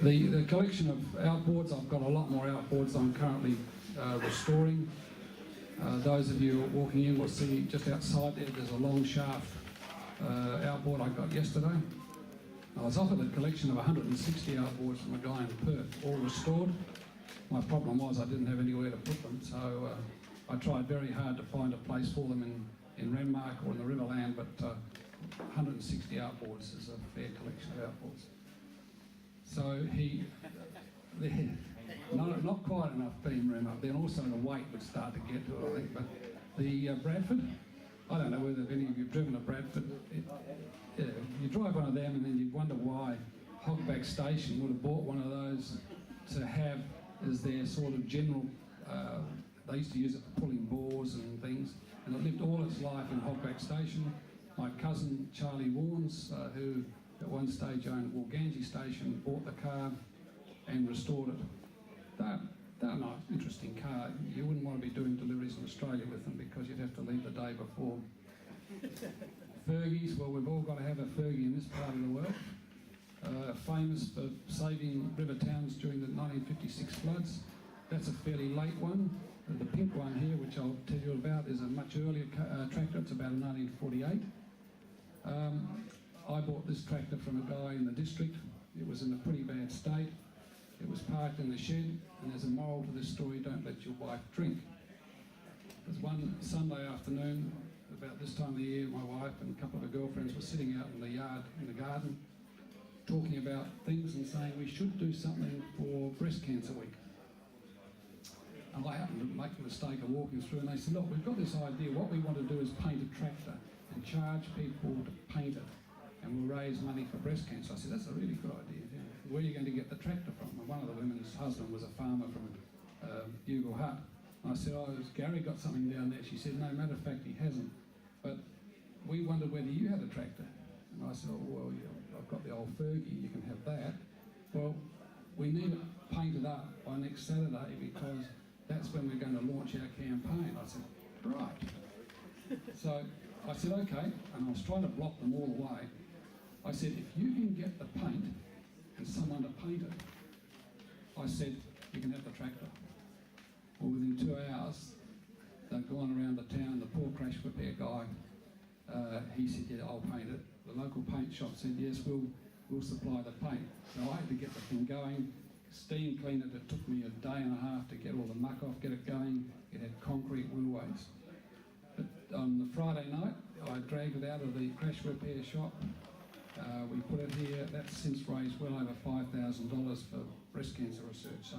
The collection of outboards, I've got a lot more outboards I'm currently restoring. Those of you walking in will see just outside there's a long shaft outboard I got yesterday. I was offered a collection of 160 outboards from a guy in Perth, all restored. My problem was I didn't have anywhere to put them, so I tried very hard to find a place for them in Renmark or in the Riverland, but 160 outboards is a fair collection of outboards. So not quite enough beam room up there, and also the weight would start to get to it, I think. But the Bradford, I don't know whether any of you have driven a Bradford. You drive one of them and then you wonder why Hogback Station would have bought one of those to have as their sort of general, they used to use it for pulling bores and things, and it lived all its life in Hogback Station. My cousin Charlie Warnes, who at one stage owned Walgangie Station, bought the car and restored it. They're a nice, interesting car. You wouldn't want to be doing deliveries in Australia with them because you'd have to leave the day before. Fergies, well, we've all got to have a Fergie in this part of the world. Famous for saving river towns during the 1956 floods. That's a fairly late one. The pink one here, which I'll tell you about, is a much earlier tractor. It's about a 1948. I bought this tractor from a guy in the district. It was in a pretty bad state. It was parked in the shed, and there's a moral to this story: don't let your wife drink. There's one Sunday afternoon, about this time of the year, my wife and a couple of her girlfriends were sitting out in the yard, in the garden, talking about things and saying we should do something for Breast Cancer Week. And I happened to make the mistake of walking through, and they said, look, we've got this idea. What we want to do is paint a tractor and charge people to paint it, and we'll raise money for breast cancer. I said, that's a really good idea. Yeah. Where are you going to get the tractor from? And one of the women's husband was a farmer from Bugle Hut. And I said, oh, has Gary got something down there? She said, no, matter of fact, he hasn't. But we wondered whether you had a tractor. And I said, oh, well, yeah, I've got the old Fergie, you can have that. Well, we need it painted up by next Saturday because that's when we're going to launch our campaign. I said, right. So I said, okay, and I was trying to block them all away. I said, if you can get the paint and someone to paint it, I said, you can have the tractor. Well, within 2 hours, they'd gone around the town. The poor crash repair guy, he said, yeah, I'll paint it. The local paint shop said, yes, we'll supply the paint. So I had to get the thing going, steam clean it. It took me a day and a half to get all the muck off, get it going. It had concrete wheelways. But on the Friday night, I dragged it out of the crash repair shop. We put it here. That's since raised well over $5,000 for breast cancer research. So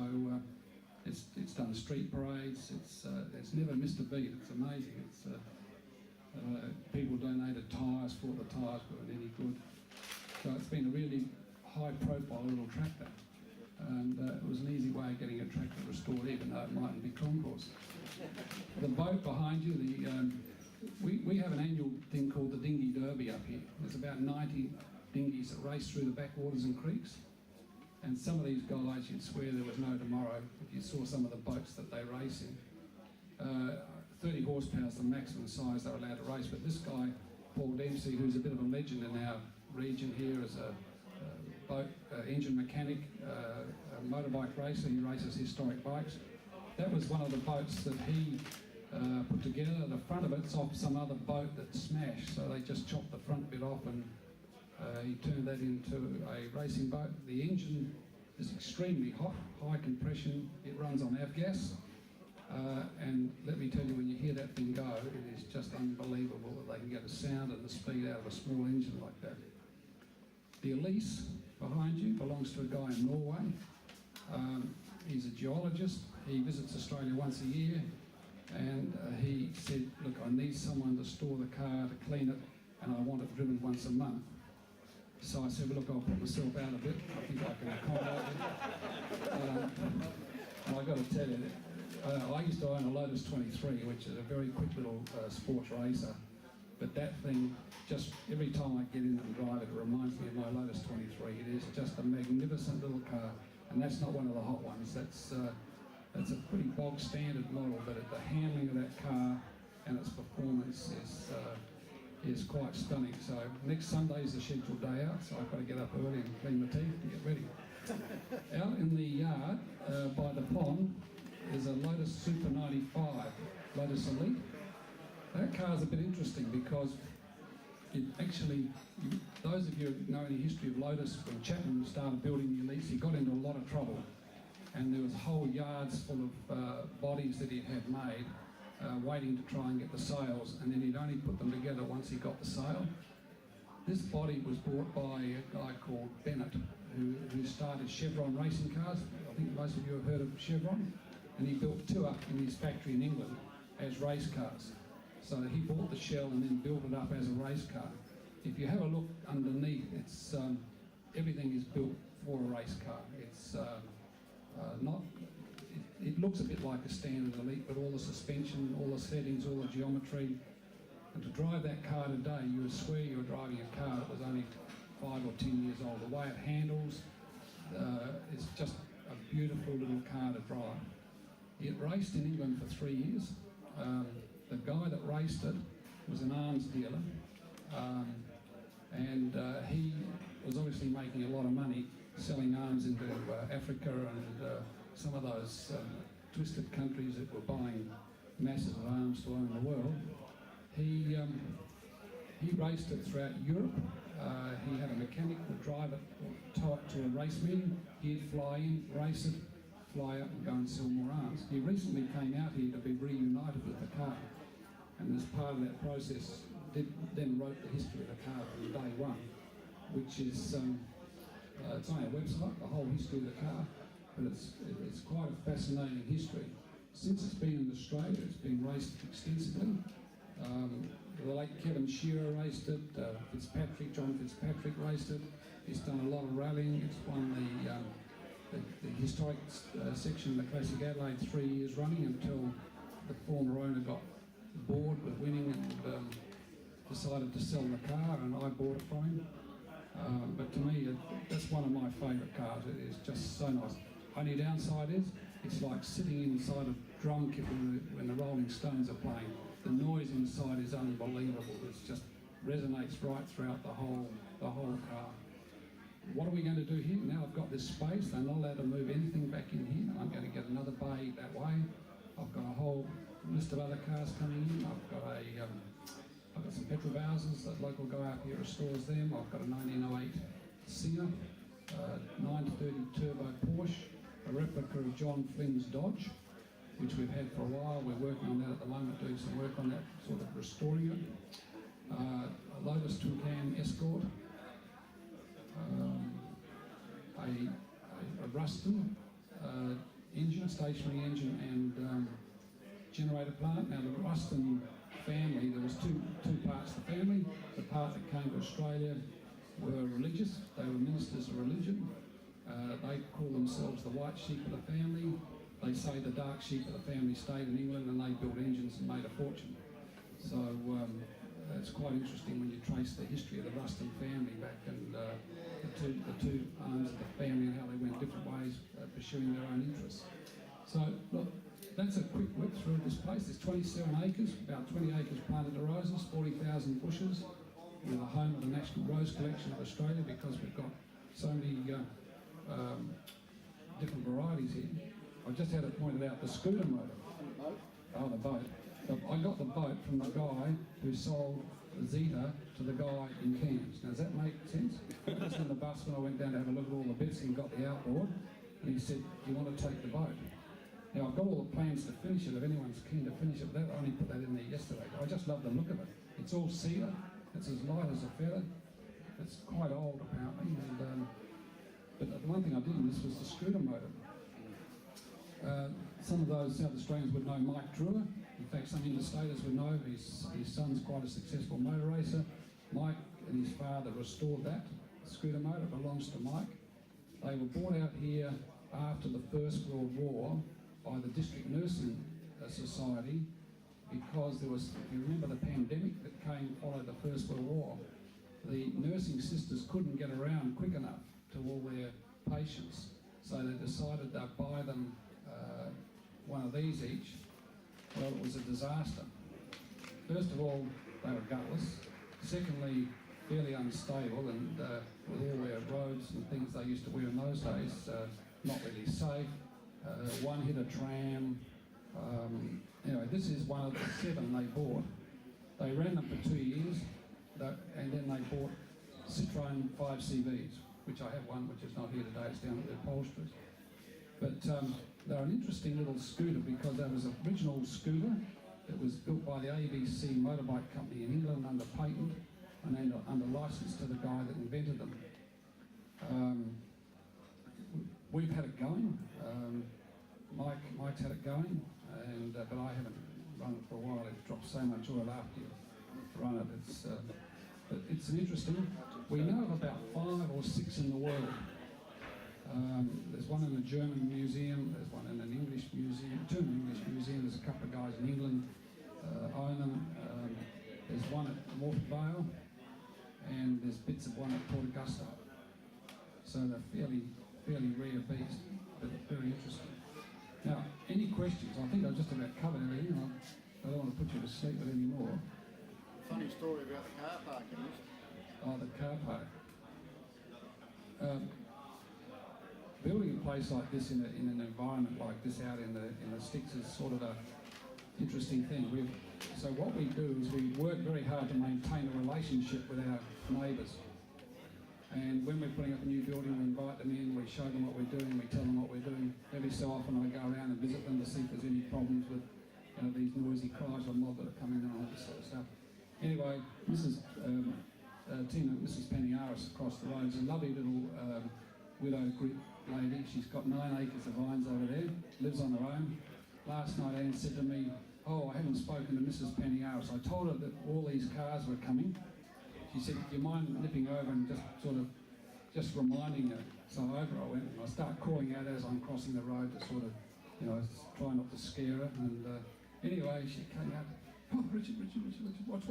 it's done street parades. It's never missed a beat. It's amazing. People donated tyres, thought the tyres weren't any good. So it's been a really high-profile little tractor. And it was an easy way of getting a tractor restored, even though it mightn't be concourse. The boat behind you, we have an annual thing called the Dinghy Derby up here. There's about 90 dinghies that race through the backwaters and creeks. And some of these guys, you'd swear there was no tomorrow if you saw some of the boats that they race in. 30 horsepower is the maximum size they're allowed to race. But this guy, Paul Dempsey, who's a bit of a legend in our region here as a boat engine mechanic, a motorbike racer, he races historic bikes. That was one of the boats that he put together. The front of it's off some other boat that smashed, so they just chopped the front bit off and he turned that into a racing boat. The engine is extremely hot, high compression. It runs on avgas, and let me tell you, when you hear that thing go, it is just unbelievable that they can get a sound and the speed out of a small engine like that. The Elise behind you belongs to a guy in Norway. He's a geologist. He visits Australia once a year, and he said, look, I need someone to store the car, to clean it, and I want it driven once a month. So I said, well, look, I'll put myself out a bit. I think I can accommodate it. And I've got to tell you, I used to own a Lotus 23, which is a very quick little sports racer. But that thing, just every time I get in and drive it, it reminds me of my Lotus 23. It is just a magnificent little car. And that's not one of the hot ones. That's a pretty bog standard model, but the handling of that car and its performance is quite stunning. So next Sunday is the scheduled day out, so I've got to get up early and clean my teeth to get ready. is a Lotus Super 95, Lotus Elite. That car's a bit interesting because it actually, those of you who know any history of Lotus, when Chapman started building the Elites, he got into a lot of trouble. And there was whole yards full of bodies that he had made, waiting to try and get the sales, and then he'd only put them together once he got the sale. This body was bought by a guy called Bennett, who started Chevron racing cars. I think most of you have heard of Chevron. And he built two up in his factory in England as race cars. So he bought the shell and then built it up as a race car. If you have a look underneath, it's everything is built for a race car. It's not. It looks a bit like a standard Elite, but all the suspension, all the settings, all the geometry. And to drive that car today, you would swear you were driving a car that was only 5 or 10 years old. The way it handles is just a beautiful little car to drive. It raced in England for 3 years. The guy that raced it was an arms dealer, and he was obviously making a lot of money selling arms into Africa and some of those twisted countries that were buying masses of arms to own the world. He raced it throughout Europe. He had a mechanic would drive it, tie it to a race meeting. He'd fly in, race it, fly out and go and sell more arms. He recently came out here to be reunited with the car, and as part of that process then wrote the history of the car from day one, which is it's on our website, the whole history of the car, but it's quite a fascinating history. Since it's been in Australia, it's been raced extensively. The late Kevin Shearer raced it, John Fitzpatrick raced it. He's done a lot of rallying. It's won the historic section of the Classic Adelaide 3 years running until the former owner got bored with winning and decided to sell the car, and I bought it from him. But to me, that's one of my favourite cars. It is just so nice. Only downside is, it's like sitting inside a drum kit when the Rolling Stones are playing. The noise inside is unbelievable. It just resonates right throughout the whole car. What are we going to do here? Now I've got this space, they're not allowed to move anything back in here. I'm going to get another bay that way. I've got a whole list of other cars coming in. I've got some petrol houses that local guy up here restores them. I've got a 1908 Sienna, 930 turbo Porsche, a replica of John Flynn's Dodge, which we've had for a while. We're working on that at the moment, doing some work on that, sort of restoring it. A Lotus Toucan Escort, a Ruston engine, stationary engine and generator plant. Now the Ruston family, there was two parts to the family. The part that came to Australia were religious. They were ministers of religion. They call themselves the white sheep of the family. They say the dark sheep of the family stayed in England and they built engines and made a fortune. So it's quite interesting when you trace the history of the Ruston family back and the two arms of the family and how they went different ways pursuing their own interests. So look, that's a quick whip through this place. There's 27 acres, about 20 acres planted to roses, 40,000 bushes. We're the home of the National Rose Collection of Australia because we've got so many different varieties here. I just had it pointed out, the scooter motor. Oh, the boat. I got the boat from the guy who sold the Zeta to the guy in Cairns. Now, does that make sense? I was on the bus when I went down to have a look at all the bits and got the outboard, and he said, "Do you want to take the boat?" Now, I've got all the plans to finish it. If anyone's keen to finish it, I only put that in there yesterday. I just love the look of it. It's all cedar. It's as light as a feather. It's quite old, apparently. And, but the one thing I didn't miss was the scooter motor. Some of those South Australians would know Mike Drewer. In fact, some interstaters would know his son's quite a successful motor racer. Mike and his father restored that scooter motor. It belongs to Mike. They were brought out here after the First World War by the District Nursing Society because there was, if you remember the pandemic that followed the First World War, the nursing sisters couldn't get around quick enough to all their patients, so they decided they'd buy them one of these each. Well, it was a disaster. First of all, they were gutless. Secondly, fairly unstable, and with all their robes and things they used to wear in those days, not really safe. One hit a tram. Anyway, this is one of the 7 they bought. They ran them for 2 years, and then they bought Citroen 5 CVs, which I have one, which is not here today. It's down at the upholsterers. But they're an interesting little scooter because there was an original scooter that was built by the ABC Motorbike Company in England under patent and under license to the guy that invented them. We've had it going. Mike's had it going, but I haven't run it for a while. It drops so much oil after you run it. But it's an interesting. We know of about 5 or 6 in the world. There's one in the German museum. There's one in an English museum, German English museum. There's a couple of guys in England own them. There's one at Morpeth Vale, and there's bits of one at Port Augusta. So they're fairly rare beast, but very interesting. Now, any questions? I think I've just about covered everything. I don't want to put you to sleep with any more. Funny story about the car parking. Oh, the car park. Building a place like this in an environment like this out in the sticks is sort of a interesting thing. So what we do is we work very hard to maintain a relationship with our neighbours. And when we're putting up a new building, we invite them in, we show them what we're doing, we tell them what we're doing. Every so often I go around and visit them to see if there's any problems with these noisy Chrysler mob that are coming in and all this sort of stuff. Anyway, Mrs. Penny Aris across the road is a lovely little widow group lady. She's got 9 acres of vines over there, lives on her own. Last night Anne said to me, "Oh, I haven't spoken to Mrs. Penny Aris. I told her that all these cars were coming." She said, "Do you mind nipping over and just reminding her?" So over I went, and I start calling out as I'm crossing the road to sort of, try not to scare her. And anyway, she came out. "Oh, Richard, what's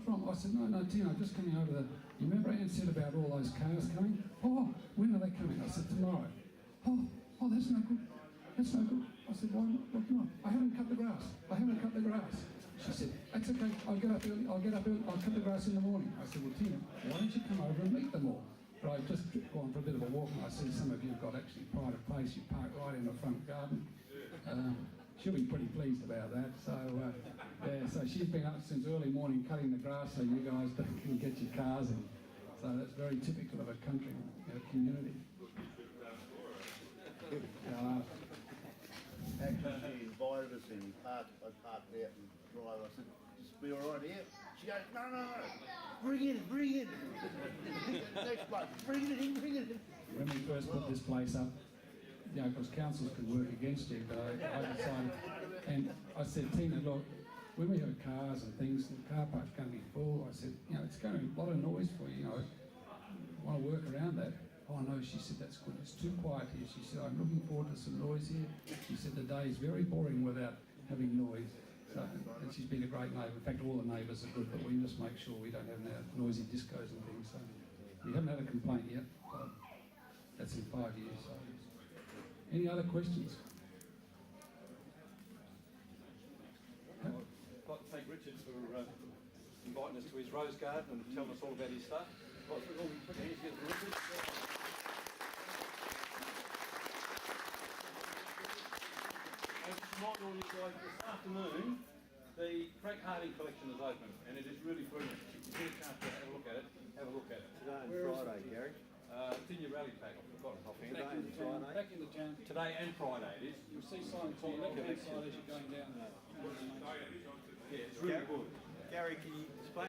wrong?" I said, no, Tina, I'm just coming over the... You remember Anne said about all those cars coming? "Oh, when are they coming?" I said, "Tomorrow." Oh, that's no good. That's no good. I said, "Why not? I haven't cut the grass. She said, "That's okay, I'll get up early, I'll cut the grass in the morning." I said, "Well, Tina, why don't you come over and meet them all?" But I've just gone for a bit of a walk, and I see some of you have got actually pride of place. You park right in the front garden. She'll be pretty pleased about that. So she's been up since early morning cutting the grass so you guys can get your cars in. So that's very typical of a country community. Actually, she invited us in. I parked out and drive. I said, "Just be all right here." She goes, No. Bring it. Next bloke, bring it in. When we first put this place up, because councils could work against you, but I decided, and I said, "Tina, look, when we have cars and things, the car park's going to be full." I said, "It's going to be a lot of noise for you, I want to work around that." "Oh no," she said, "that's good. It's too quiet here." She said, "I'm looking forward to some noise here." She said, "The day is very boring without having noise." So, and she's been a great neighbour. In fact, all the neighbours are good, but we just make sure we don't have noisy discos and things. So we haven't had a complaint yet, but that's in 5 years. So. Any other questions? I'd like to thank Richard for inviting us to his rose garden and telling us all about his stuff. Put your hands together for Richard. And just remind all you guys, this afternoon, the Frank Harding collection is open, and it is really brilliant. If you get a chance to have a look at it, have a look at it. Today and Friday, Gary. It's in your rally pack, I've forgotten. Back in the town. Today and Friday it is. You'll see signs on the left-hand side as you're going down. Yeah, it's really good. Gary, can you explain